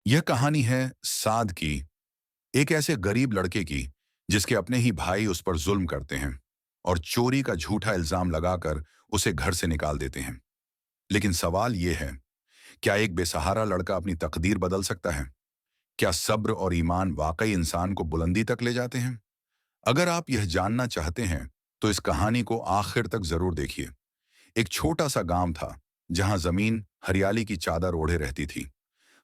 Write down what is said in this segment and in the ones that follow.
यह कहानी है साद की, एक ऐसे गरीब लड़के की जिसके अपने ही भाई उस पर जुल्म करते हैं और चोरी का झूठा इल्जाम लगाकर उसे घर से निकाल देते हैं। लेकिन सवाल यह है, क्या एक बेसहारा लड़का अपनी तकदीर बदल सकता है? क्या सब्र और ईमान वाकई इंसान को बुलंदी तक ले जाते हैं? अगर आप यह जानना चाहते हैं तो इस कहानी को आखिर तक जरूर देखिए। एक छोटा सा गांव था जहां जमीन हरियाली की चादर ओढ़े रहती थी।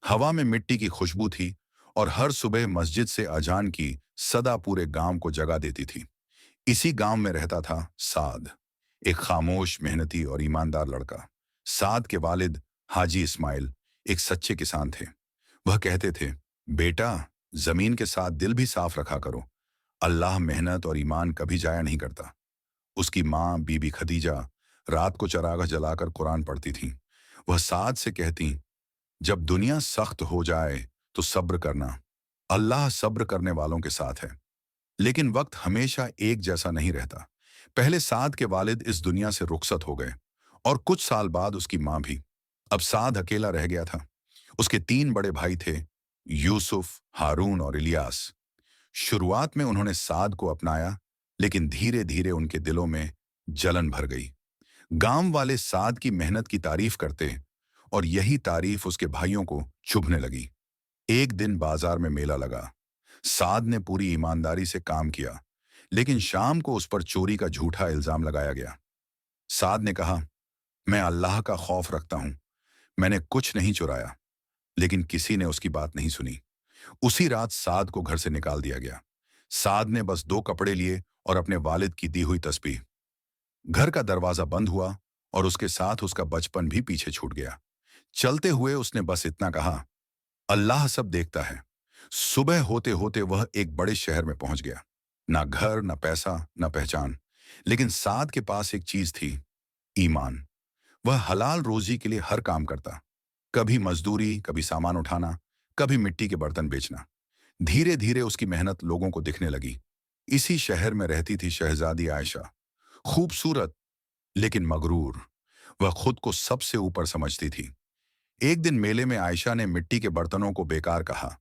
हवा में मिट्टी की खुशबू थी और हर सुबह मस्जिद से अजान की सदा पूरे गांव को जगा देती थी। इसी गांव में रहता था साद, एक खामोश, मेहनती और ईमानदार लड़का। साद के वालिद हाजी इस्माइल एक सच्चे किसान थे। वह कहते थे, बेटा, जमीन के साथ दिल भी साफ रखा करो। अल्लाह मेहनत और ईमान कभी जाया नहीं करता। उसकी माँ बीबी खदीजा रात को चरागाह जलाकर कुरान पढ़ती थीं। वह साद से कहती, जब दुनिया सख्त हो जाए तो सब्र करना। अल्लाह सब्र करने वालों के साथ है। लेकिन वक्त हमेशा एक जैसा नहीं रहता। पहले साद के वालिद इस दुनिया से रुखसत हो गए और कुछ साल बाद उसकी मां भी। अब साद अकेला रह गया था। उसके तीन बड़े भाई थे, यूसुफ, हारून और इलियास। शुरुआत में उन्होंने साद को अपनाया, लेकिन धीरे धीरे उनके दिलों में जलन भर गई। गांव वाले साद की मेहनत की तारीफ करते और यही तारीफ उसके भाइयों को चुभने लगी। एक दिन बाजार में मेला लगा। साद ने पूरी ईमानदारी से काम किया, लेकिन शाम को उस पर चोरी का झूठा इल्जाम लगाया गया। साद ने कहा, मैं अल्लाह का खौफ रखता हूं, मैंने कुछ नहीं चुराया। लेकिन किसी ने उसकी बात नहीं सुनी। उसी रात साद को घर से निकाल दिया गया। साद ने बस दो कपड़े लिए और अपने वालिद की दी हुई तस्बीह। घर का दरवाजा बंद हुआ और उसके साथ उसका बचपन भी पीछे छूट गया। चलते हुए उसने बस इतना कहा, अल्लाह सब देखता है। सुबह होते होते वह एक बड़े शहर में पहुंच गया। ना घर, ना पैसा, ना पहचान, लेकिन साद के पास एक चीज थी, ईमान। वह हलाल रोजी के लिए हर काम करता, कभी मजदूरी, कभी सामान उठाना, कभी मिट्टी के बर्तन बेचना। धीरे धीरे उसकी मेहनत लोगों को दिखने लगी। इसी शहर में रहती थी शहजादी आयशा, खूबसूरत लेकिन मगरूर। वह खुद को सबसे ऊपर समझती थी। एक दिन मेले में आयशा ने मिट्टी के बर्तनों को बेकार कहा।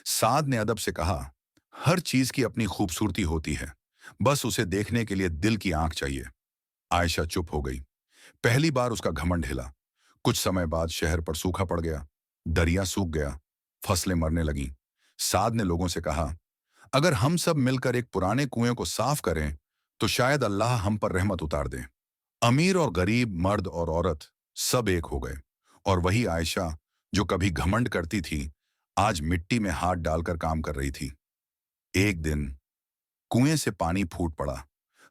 साद ने अदब से कहा, हर चीज की अपनी खूबसूरती होती है, बस उसे देखने के लिए दिल की आंख चाहिए। आयशा चुप हो गई। पहली बार उसका घमंड हिला। कुछ समय बाद शहर पर सूखा पड़ गया, दरिया सूख गया, फसलें मरने लगीं। साद ने लोगों से कहा, अगर हम सब मिलकर एक पुराने कुएं को साफ करें तो शायद अल्लाह हम पर रहमत उतार दे। अमीर और गरीब, मर्द और औरत सब एक हो गए। और वही आयशा जो कभी घमंड करती थी, आज मिट्टी में हाथ डालकर काम कर रही थी। एक दिन कुएं से पानी फूट पड़ा।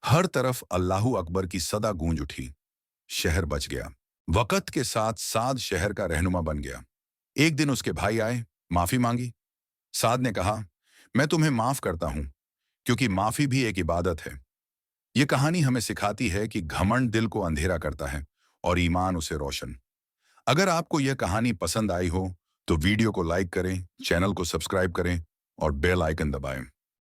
हर तरफ अल्लाहू अकबर की सदा गूंज उठी। शहर बच गया। वक़्त के साथ साद शहर का रहनुमा बन गया। एक दिन उसके भाई आए, माफी मांगी। साद ने कहा, मैं तुम्हें माफ करता हूं, क्योंकि माफी भी एक इबादत है। ये कहानी हमें सिखाती है कि घमंड दिल को अंधेरा करता है और ईमान उसे रोशन। अगर आपको यह कहानी पसंद आई हो तो वीडियो को लाइक करें, चैनल को सब्सक्राइब करें और बेल आइकन दबाएं।